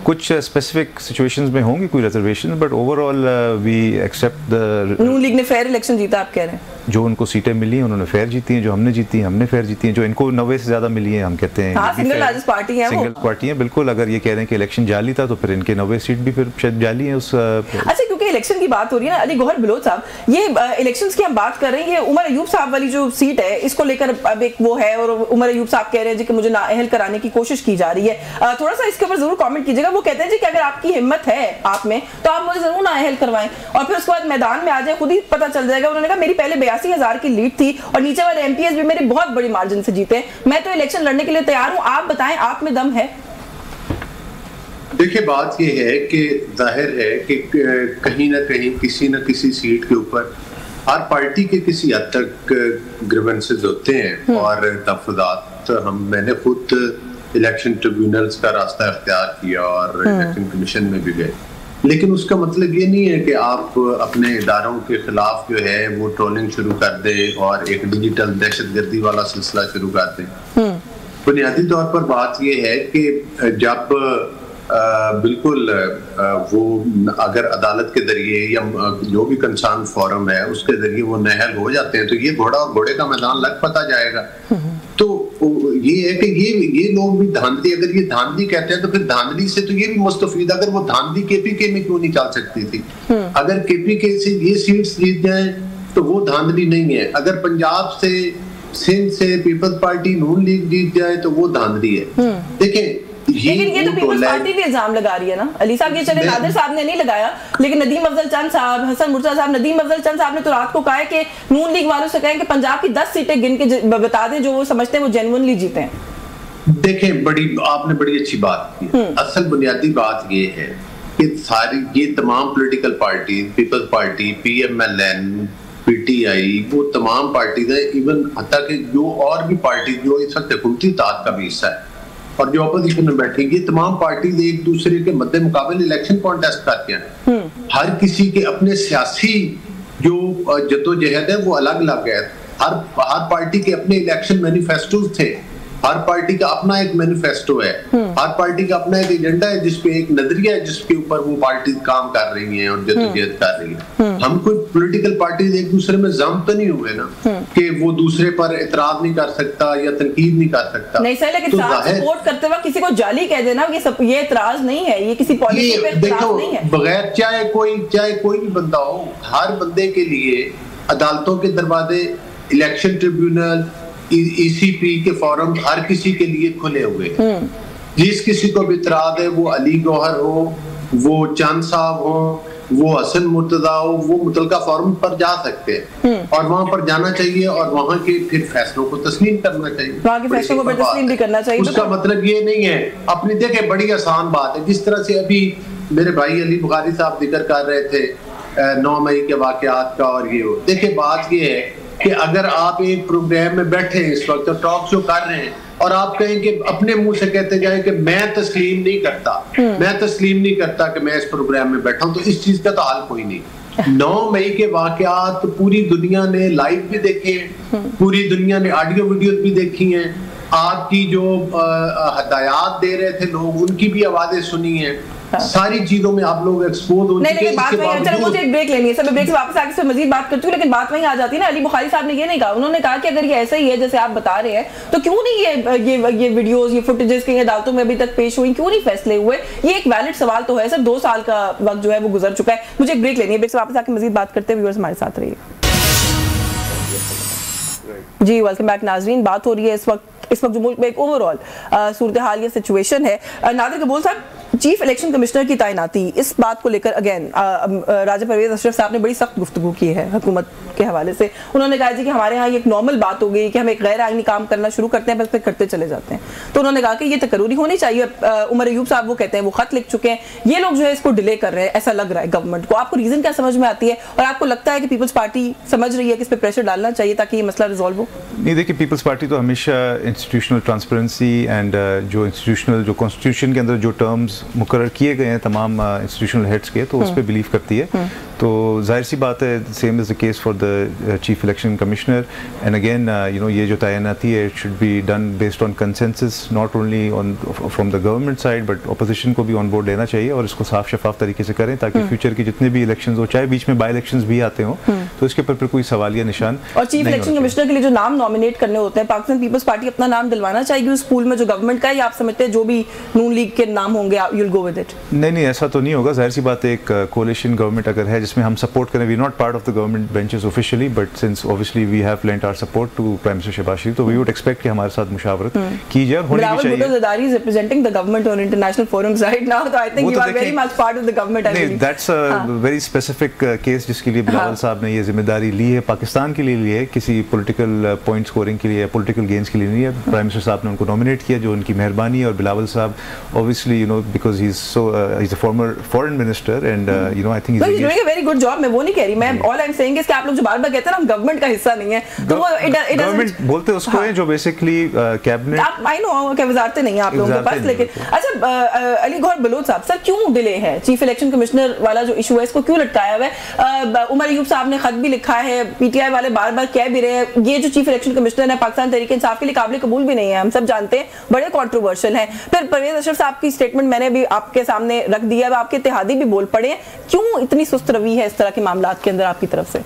कुछ स्पेसिफिक सिचुएशंस में होंगी कोई reservation, but overall we accept the Noon League ने फेयर इलेक्शन जीता, आप कह रहे हैं। जो उनको सीटें मिली हैं उन्होंने फेयर जीती हैं, जो हमने जीती हैं हमने फेयर जीती हैं, जो इनको 90 से ज़्यादा मिली हैं हम कहते हैं सिंगल लार्जेस्ट पार्टी है, सिंगल पार्टी है बिल्कुल। अगर ये कह रहे हैं कि इलेक्शन जाली था तो फिर इनके 90 सीट भी फिर शायद जाली है उस। अच्छा, क्योंकि इलेक्शन की बात हो रही है ना, अली गौहर बलोच साहब, ये इलेक्शंस की हम बात कर रहे हैं, ये उमर अयूब साहब वाली जो सीट है इसको लेकर अब एक वो है और उमर अयूब साहब कह रहे हैं जी कि मुझे नाअहल कराने की कोशिश की जा रही है। थोड़ा सा इसके ऊपर जरूर कमेंट कीजिएगा। वो कहते हैं जी कि अगर आपकी हिम्मत है आप में तो आप मुझे जरूर नाअहल करवाएं और फिर उसके बाद मैदान में आ जाए, खुद ही पता चल जाएगा। उन्होंने कहा मेरी पहले 82,000 की लीड थी और नीचे वाले MPs भी मेरे बहुत बड़ी मार्जिन से जीते, मैं तो इलेक्शन लड़ने के लिए तैयार हूं, आप बताएं आप में दम है। देखिए, बात यह है कि जाहिर है कि कहीं ना कहीं किसी न किसी सीट के ऊपर हर पार्टी के किसी हद तक ग्रीवेंसेस होते हैं और तफदात। मैंने खुद इलेक्शन ट्रिब्यूनल्स का रास्ता इख्तियार किया और इलेक्शन कमीशन में भी गए, लेकिन उसका मतलब ये नहीं है कि आप अपने इदारों के खिलाफ जो है वो ट्रोलिंग शुरू कर दें और एक डिजिटल दहशतगर्दी वाला सिलसिला शुरू कर दें। बुनियादी तौर पर बात ये है कि जब बिल्कुल वो अगर अदालत के जरिए या जो भी कंसर्न फोरम है उसके जरिए वो नाअहल हो जाते हैं तो ये घोड़ा और घोड़े का मैदान लग पता जाएगा। तो ये है कि ये लोग भी धांधली, अगर ये धांधली कहते हैं तो फिर धांधली से तो ये भी मुस्तफीद, अगर वो धांधली KPK में क्यों नहीं चल सकती थी? अगर KPK से ये सीट्स जीत जाए तो वो धांधली नहीं है, अगर पंजाब से, सिंध से पीपल्स पार्टी नून लीग जीत जाए तो वो धांधली है। देखिए, लेकिन ये तो पीपल्स पार्टी भी इल्जाम लगा रही है ना अली साहब। ये चले नादिर साहब ने नहीं लगाया, लेकिन नदीम अफजल चंद साहब, हसन मुर्तजा साहब, नदीम अफजल चंद साहब ने तो रात को कहा है कि नून लीग वालों से कहें कि पंजाब की 10 सीटें गिन के बता दें जो वो समझते हैं वो जेन्युइनली जीते हैं। देखें, आपने बड़ी अच्छी बात की। असल बुनियादी बात ये है कि सारी ये तमाम political party, Peoples Party, PMLN, PTI, वो तमाम पार्टीज है, इवन हत्ता कि जो और भी पार्टी जो इस वक्त हुकूमती ताकत का भी हिस्सा है और जो अपोजिशन में बैठी, ये तमाम पार्टीज एक दूसरे के मद्दे मुकाबले इलेक्शन कॉन्टेस्ट करते हैं। हर किसी के अपने सियासी जो जद्दोजहद है वो अलग अलग है। हर पार्टी के अपने इलेक्शन मैनिफेस्टोज थे, हर पार्टी का अपना एक मैनिफेस्टो है, हर पार्टी का अपना एक एजेंडा है जिसपे एक नजरिया है जिसके ऊपर वो पार्टी काम कर रही हैं और जद्दोजहद कर रही है। हम कोई पॉलिटिकल पार्टीज एक दूसरे में जम तो नहीं हुए ना कि वो दूसरे पर इतराज नहीं कर सकता या तनकीद नहीं कर सकता। नहीं सर, लेकिन सपोर्ट करते वक्त किसी को जाली कह देना ये इतराज नहीं है, ये किसी पॉलिसी पे इतराज नहीं है। बगैर चाहे कोई भी बंदा हो, हर बंदे के लिए अदालतों के दरवाजे, इलेक्शन ट्रिब्यूनल, ECP के फॉरम हर किसी के लिए खुले हुए हैं। जिस किसी को भी इतराज है, वो अली गौहर हो, वो चंद साहब हो, वो हसन मुर्तजा हो, वो मुतलका फॉरम पर जा सकते हैं और वहां पर जाना चाहिए और वहां के फिर फैसलों को तस्लीम करना चाहिए, वहां के फैसलों को तस्लीम भी करना चाहिए। उसका मतलब ये नहीं है अपनी देखे, बड़ी आसान बात है। जिस तरह से अभी मेरे भाई अली बुखारी साहब जिक्र कर रहे थे 9 मई के वाकयात का, और ये हो, देखिए बात ये है कि अगर आप एक प्रोग्राम में बैठे हैं इस वक्त टॉक शो कर रहे हैं और आप कहें कि अपने मुंह से कहते जाए कि मैं तस्लीम नहीं करता कि मैं इस प्रोग्राम में बैठा हूं, तो इस चीज का तो हाल कोई नहीं। 9 मई के वाकयात पूरी दुनिया ने लाइव भी देखे हैं, पूरी दुनिया ने ऑडियो वीडियो भी देखी हैं, आपकी जो हदायत दे रहे थे लोग उनकी भी आवाजें सुनी हैं, सारी चीजों में आप लोग एक्सपोज हो चुके हैं। बात वही, चलो मुझे एक ब्रेक लेनी है, सब ब्रेक से वापस आके मजीद बात करती हूँ, लेकिन बात वही आ जाती है ना, अली बुखारी साहब ने ये नहीं कहा, उन्होंने कहा कि अगर ये ऐसा ही है जैसे आप बता रहे हैं तो क्यों नहीं ये वीडियोस, ये फुटेजेस कहीं अदालतों में अभी तक पेश हुई, क्यों नहीं फैसले हुए? ये एक वैलिड सवाल तो है सर, 2 साल का वक्त जो है वो गुजर चुका है। मुझे एक ब्रेक लेनी है, ब्रेक से वापस आके मजीद बात करते हैं, व्यूअर्स हमारे साथ रहिए। जी वेलकम बैक नाजरीन। बात हो रही है इस वक्त जो मुल्क में एक ओवरऑल सूरत हाल या सिचुएशन है। नादिर कबूल साहब, चीफ इलेक्शन कमिश्नर की तैनाती, इस बात को लेकर अगेन राजा परवेज अशरफ साहब ने बड़ी सख्त गुफ्तगू की है हुकूमत के हवाले से। उन्होंने कहा जी कि हमारे यहाँ ये एक नॉर्मल बात हो गई कि हम एक गैर आईनी काम करना शुरू करते हैं बस फिर करते चले जाते हैं। तो उन्होंने कहा कि ये तकरूरी होनी चाहिए। उमर अयूब साहब वो कहते हैं वो खत लिख चुके हैं, ये लोग जो है इसको डिले कर रहे हैं, ऐसा लग रहा है गवर्नमेंट को। आपको रीजन क्या समझ में आती है और आपको लगता है कि पीपल्स पार्टी समझ रही है कि इस पर प्रेशर डालना चाहिए ताकि ये मसला रिजॉल्व हो? नहीं, देखिए पीपल्स पार्टी तो हमेशा इंस्टीट्यूशनल ट्रांसपेरेंसी एंड जो इंस्टीट्यूशनल जो कॉन्स्टिट्यूशन के अंदर जो टर्म्स मुकर्रर किए गए हैं तमाम इंस्टीट्यूशनल हेड्स के, तो उस पर बिलीव करती है। तो जाहिर सी बात है, same is the case for the chief election commissioner. And again ये जो तैनाती है, it should be done based on consensus, not only on from the government side but opposition को भी ऑन बोर्ड लेना चाहिए और इसको साफ शफाफ तरीके से करें ताकि फ्यूचर के जितने भी इलेक्शंस हो, चाहे बीच में बाई इलेक्शंस भी आते हों, तो इसके ऊपर फिर कोई सवालिया निशान। और चीफ इलेक्शन कमिश्नर के लिए जो नाम नॉमिनेट करने होते हैं, पाकिस्तान पीपल्स पार्टी अपना नाम दिलवाना चाहेगी उस पूल में जो गवर्नमेंट का है, या आप समझते हैं जो भी नून लीग के नाम होंगे you will go with it? नहीं, ऐसा तो नहीं होगा। जाहिर सी बात है, एक कोalition गवर्नमेंट अगर है जिसमें हम सपोर्ट करें, we not part of the government benches officially but since obviously we have lent our support to prime minister Shahbaz Sharif, तो वी वुड एक्सपेक्ट कि हमारे साथ मुशावरत की जाए, होनी भी चाहिए। Bilawal Zardari is representing the government on international forums right now, तो I think you are very much part of the government. नहीं, that's a very specific case जिसके लिए बिलावल साहब ने ये जिम्मेदारी ली है, पाकिस्तान के लिए ली है, किसी पॉलिटिकल पॉइंट स्कोरिंग के लिए या पॉलिटिकल गेन्स के लिए नहीं है। प्राइम मिनिस्टर साहब ने उनको नॉमिनेट किया, जो उनकी मेहरबानी है। और बिलावल साहब obviously because he is a former foreign minister and I think he is doing a very good job. मैं वो नहीं कह रही, मैं all I am saying is कि आप लोग जो बार-बार कहते हैं ना हम गवर्नमेंट का हिस्सा नहीं है, तो वो गवर्नमेंट बोलते हैं उसको है जो बेसिकली कैबिनेट, आप आई नो क्या वजारतें नहीं है आप लोगों के पास। लेकिन अच्छा अली गौहर बलोच साहब, सर क्यों डिले है? चीफ इलेक्शन कमिश्नर वाला जो इशू है इसको क्यों लटकाया हुआ है? उमर अयूब साहब ने खत भी लिखा है, पीटीआई वाले बार-बार कह भी रहे हैं, ये जो चीफ इलेक्शन कमिश्नर है पाकिस्तान तहरीक इंसाफ के लिए काबिल कबूल भी नहीं है, हम सब जानते हैं, बड़े कंट्रोवर्शियल हैं। फिर परवेज अशरफ साहब की स्टेटमेंट मैंने भी आपके सामने रख दिया है, आपके इत्तेहादी भी बोल पड़े हैं। क्यों इतनी सुस्त रवि है इस तरह के मामलात के अंदर आपकी तरफ से?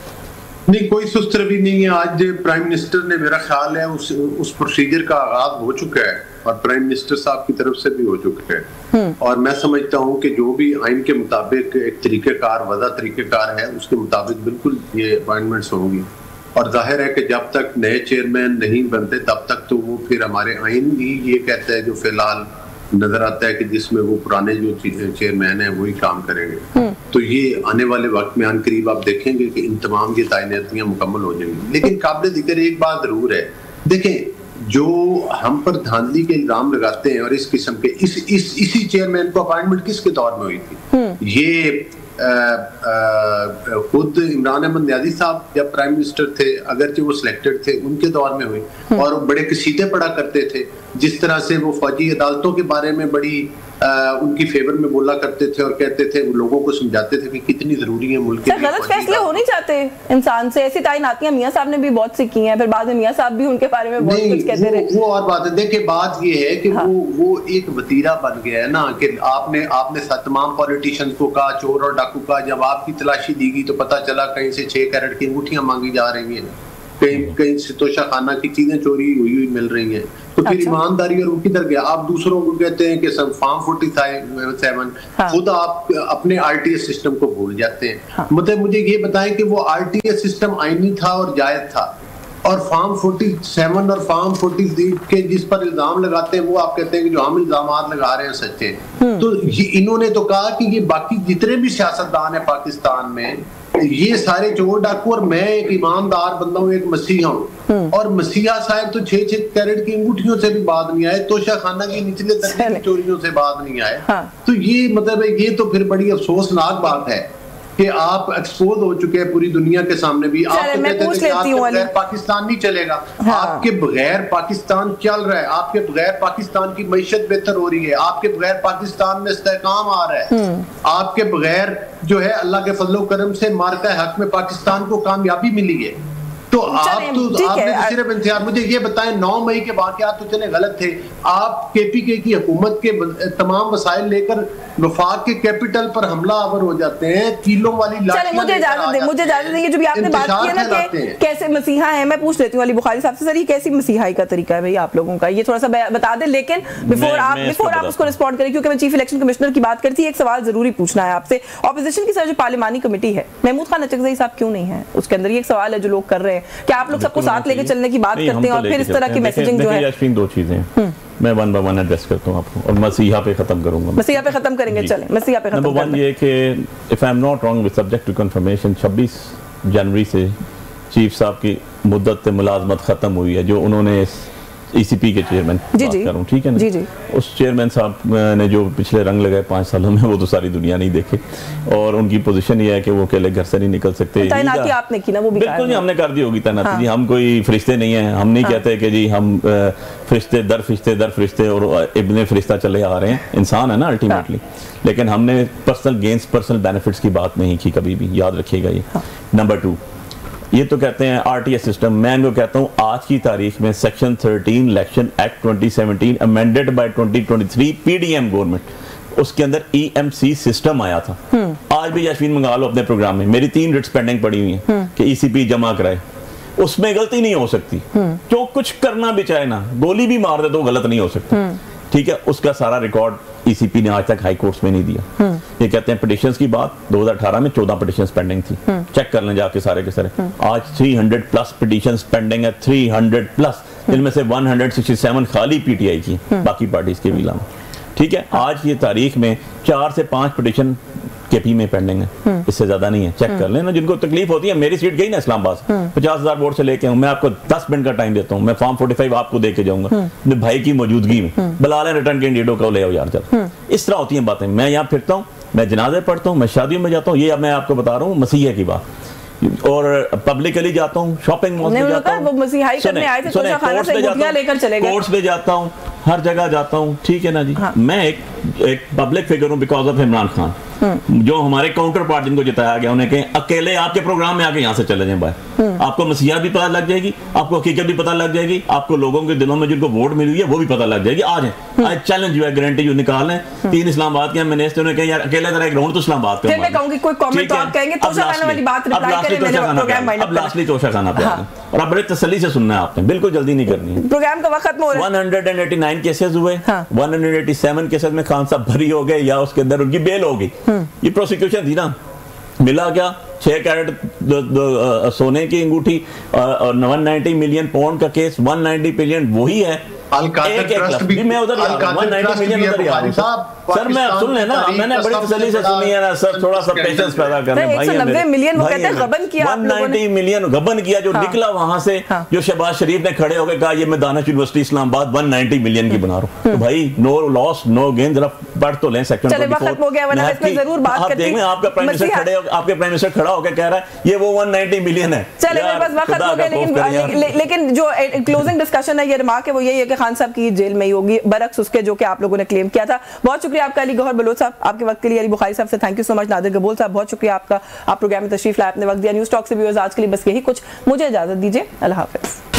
नहीं, कोई सुस्त रवि नहीं है। आज प्राइम मिनिस्टर ने, मेरा ख्याल है उस प्रोसीजर का आगाज हो चुका है और प्राइम मिनिस्टर साहब की तरफ से भी हो चुका है। और मैं समझता हूं कि जो भी आइन के मुताबिक एक तरीकेकार, वज़ा तरीकेकार है, उसके मुताबिक बिल्कुल ये अपॉइंटमेंट्स होंगी। और जाहिर है कि जब तक नए चेयरमैन नहीं बनते तब तक तो वो फिर हमारे आइन भी ये कहता है, जो फिलहाल नजर आता है कि जिसमें वो पुराने जो चेयरमैन है वही काम करेंगे। तो ये आने वाले वक्त में अनकरीब आप देखेंगे कि इन तमाम ये तैनातियां मुकम्मल हो जाएंगी। लेकिन काबिल जिक्र एक बात जरूर है, देखें जो हम पर धांधली के इल्जाम लगाते हैं और इस किस्म के इसी चेयरमैन को अपॉइंटमेंट किसके दौर में हुई थी? ये खुद इमरान अहमद न्याजी साहब जब प्राइम मिनिस्टर थे, अगरचे वो सिलेक्टेड थे, उनके दौर में हुई और बड़े कसीदे पढ़ा करते थे। जिस तरह से वो फौजी अदालतों के बारे में बड़ी उनकी फेवर में बोला करते थे और कहते थे, वो लोगों को समझाते थे कि कितनी जरूरी है मुल्क के लिए। गलत फैसले हो नहीं चाहते इंसान से, ऐसी तैनातियां मियां साहब ने भी बहुत सी की हैं, फिर बाद में मियां साहब भी उनके बारे में बहुत कुछ कहते रहे। वो और बात है। देखिए बात ये है कि वो एक वतीरा बन गया है ना, कि आपने तमाम पॉलिटिशियंस को कहा, चोर और डाकू का, जब आपकी तलाशी दी गई तो पता चला कहीं से 6 कैरेट की अंगूठियां मांगी जा रही हैं, कहीं से तोशा खाना की चीजें चोरी हुई मिल रही हैं। तो फिर ईमानदारी और वो किधर गया? आप दूसरों को कहते हैं कि सब फार्म 47, खुद आप अपने आरटीएस सिस्टम को भूल जाते हैं। मतलब मुझे ये बताएं कि वो आरटीएस सिस्टम आईनी था और जायज था, और फार्म 47 और फार्म 40 के जिस पर इल्जाम लगाते हैं वो आप कहते हैं कि जो हम इल्जाम लगा रहे हैं सच्चे हैं। तो इन्होंने तो कहा कि ये बाकी जितने भी सियासतदान है पाकिस्तान में, ये सारे चोर डाकू, और मैं एक ईमानदार बंदा हूँ, एक मसीहा हूँ, और मसीहा साहब तो 6 कैरेट की अंगूठियों से भी बात नहीं आए, तोशा खाना की निचले दर्जे की चोरियों से बात नहीं आए। तो ये मतलब ये तो फिर बड़ी अफसोसनाक बात है कि आप एक्सपोज हो चुके हैं पूरी दुनिया के सामने भी। आप तो कहते हैं कि आपके बगैर पाकिस्तान नहीं चलेगा। आपके बगैर पाकिस्तान चल रहा है, आपके बगैर पाकिस्तान की मईशत बेहतर हो रही है, आपके बगैर पाकिस्तान में इस्तेहकाम आ रहा है, आपके बगैर जो है अल्लाह के फजलो करम से मार्का हक में पाकिस्तान को कामयाबी मिली है। तो आपने सिर्फ इंतजार, मुझे ये बताएं 9 मई के वाकयात तो चले गलत थे, आप केपीके की हुकूमत के तमाम वसाइल लेकर वफाक के कैपिटल पर हमला आवर हो जाते हैं, किलों वाली लाठियां। मुझे इजाजत देंगे, जो भी आपने बात की है ना कि कैसे मसीहा है, मैं पूछ लेती हूँ अली बुखारी साहब से, सर ये कैसी मसीहाई का तरीका है भाई आप लोगों का, ये थोड़ा सा बता दें। लेकिन बिफोर आप उसको रिस्पॉन्ड करें, क्योंकि मैं चीफ इलेक्शन कमिश्नर की बात करती, एक सवाल जरूरी पूछना है आपसे। ऑपोजिशन की सर जो पार्लिमानी कमेटी है, महमूद खान अचकज़ई साहब क्यों नहीं है उसके अंदर? ये एक सवाल है जो लोग कर रहे हैं। हैं? क्या आप लोग सबको साथ लेके चलने की बात करते हैं और फिर इस तरह की मैसेजिंग जो है? यास्मीन, दो चीजें मैं वन बाय वन एड्रेस करता हूँ आपको और मसीहा पे खत्म करूंगा। मसीहा पे खत्म करेंगे, चलें मसीहा पे खत्म। नंबर वन ये कि if I am not wrong with subject to confirmation 26 जनवरी से चीफ साहब की मुद्दत मुलाजमत खत्म हुई है, जो उन्होंने ECP के चेयरमैन बात करूं, ठीक है ना? जी। उस चेयरमैन साहब ने जो पिछले रंग लगाए 5 सालों में, वो तो सारी दुनिया नहीं देखे, और उनकी पोजीशन ये है कि वो अकेले घर से नहीं निकल सकते। तैनाती आपने की ना, वो भी बिल्कुल नहीं, हमने कर दी होगी तैनाती जी। हम कोई फरिश्ते नहीं है, हम नहीं कहते कि जी हम फरिश्ते दर फरिश्ते और इब्ने फरिश्ता चले आ रहे हैं। इंसान है ना अल्टीमेटली, लेकिन हमने पर्सनल गेन्स, पर्सनल बेनिफिट्स की बात नहीं की कभी भी, याद रखिएगा ये। नंबर 2, ये तो कहते हैं RTS सिस्टम, मैं इनको कहता हूँ आज की तारीख में section 13 election act 2017 amended bye 2023 PDM government, उसके अंदर EMC सिस्टम आया था। आज भी यास्मीन मंगा लो अपने प्रोग्राम में, मेरी 3 रिट्स पेंडिंग पड़ी हुई हैं कि ECP जमा कराए, उसमें गलती नहीं हो सकती। जो कुछ करना भी चाहे ना, गोली भी मार दे तो गलत नहीं हो सकती, ठीक है? उसका सारा रिकॉर्ड ECP ने आज तक हाई कोर्ट्स में नहीं दिया। ये कहते हैं पिटिशंस की बात, 2018 में 14 पिटिशंस पेंडिंग थी, चेक कर लें जाके सारे के सारे। आज 300 प्लस पिटिशंस पेंडिंग है, 300 प्लस, जिनमें से 167 खाली PTI की, बाकी पार्टीज के भी अलावा, ठीक है? आज ये तारीख में 4 से 5 पिटिशन KP में पेंडिंग है, इससे ज्यादा नहीं है। चेक कर लेना, जिनको तकलीफ होती है। मेरी सीट गई ना इस्लामाबाद, 50,000 वोट से लेके हूँ मैं, आपको 10 मिनट का टाइम देता हूँ, मैं फॉर्म 45 आपको दे के जाऊंगा अपने भाई की मौजूदगी में, बुला लें रिटर्न कैंडिडेटों को, ले आओ यार चल। इस तरह होती है बातें। मैं यहाँ फिरता हूँ, मैं जनाजे पढ़ता हूँ, मैं शादियों में जाता हूँ, ये अब मैं आपको बता रहा हूँ मसीहा की बात, और पब्लिकली जाता हूँ, शॉपिंग मॉल में जाता हूँ, कोर्ट्स में जाता हूँ, हर जगह जाता हूँ, ठीक है ना जी? मैं एक पब्लिक फिगर हूँ बिकॉज ऑफ इमरान खान, जो हमारे काउंटर पार्ट जिनको जिताया गया, उन्हें कहें अकेले आपके प्रोग्राम में आके यहाँ से चले जाएं बाहर, आपको मसीहा भी पता लग जाएगी, आपको हकीकत भी पता लग जाएगी, आपको लोगों के दिलों में जिनको वोट मिली हुई है वो भी पता लग जाएगी। आ जाए, I challenge you, guarantee you, निकाल लें। 3 इस्लामाबाद के मिनिस्टर ने कहा यार अकेले तरह ग्राउंड तो इस्लामाबाद पे, मैं कहूंगी कोई कमेंट तो आप कहेंगे तोशा खाना वाली बात रिप्लाई करें, मैंने प्रोग्राम वाइंड अप, लास्टली तोशा खाना पे और अब बड़े तसल्ली से सुनना है आपने, बिल्कुल जल्दी नहीं करनी है। प्रोग्राम का वक्त खत्म हो रहा है। 189 केसेस हुए, 187 केसेस में खान साहब भरी हो गए या उसके अंदर उनकी बेल हो गई। ये प्रोसिक्यूशन थी ना, मिला क्या? 6 कैरेट सोने की अंगूठी और 190 मिलियन पाउंड का केस, 190 मिलियन वही है। मैं उधर सर, मैं सुन लेना, मैंने बड़ी तसल्ली से सुनी है ना सर, थोड़ा सा पेशेंस पैदा करना। 190 मिलियन वो कहते हैं गबन किया, 190 मिलियन गबन किया जो निकला वहां से, जो शहबाज शरीफ ने खड़े होकर कहा ये मैं दानिश यूनिवर्सिटी इस्लामाबाद 190 मिलियन की बना रहा हूँ। तो भाई नो लॉस नो गेन, जरा पढ़ तो लें सेक्शन 24। जरूर बात करते हैं, आपका प्राइम मिनिस्टर खड़े, आपके प्राइम मिनिस्टर खड़ा होकर कह रहा है ये वो 190 मिलियन है। चले बस वक्त हो गया, लेकिन जो क्लोजिंग डिस्कशन है, ये रिमार्क है वो यही है कि खान साहब की जेल में ही होगी, बरक्स उसके जो कि आप लोगों ने क्लेम किया था। बहुत शुक्रिया आपका अली गौहर बलोच साहब, आपके वक्त के लिए। अली बुखारी साहब से thank you so much. Nadir Gabol Sahab बहुत शुक्रिया आपका, आप प्रोग्राम में तशरीफ लाए, आपने वक्त दिया। न्यूज़ टॉक से व्यूअर्स आज के लिए बस यही कुछ, मुझे इजाजत दीजिए, अल्लाह हाफिज।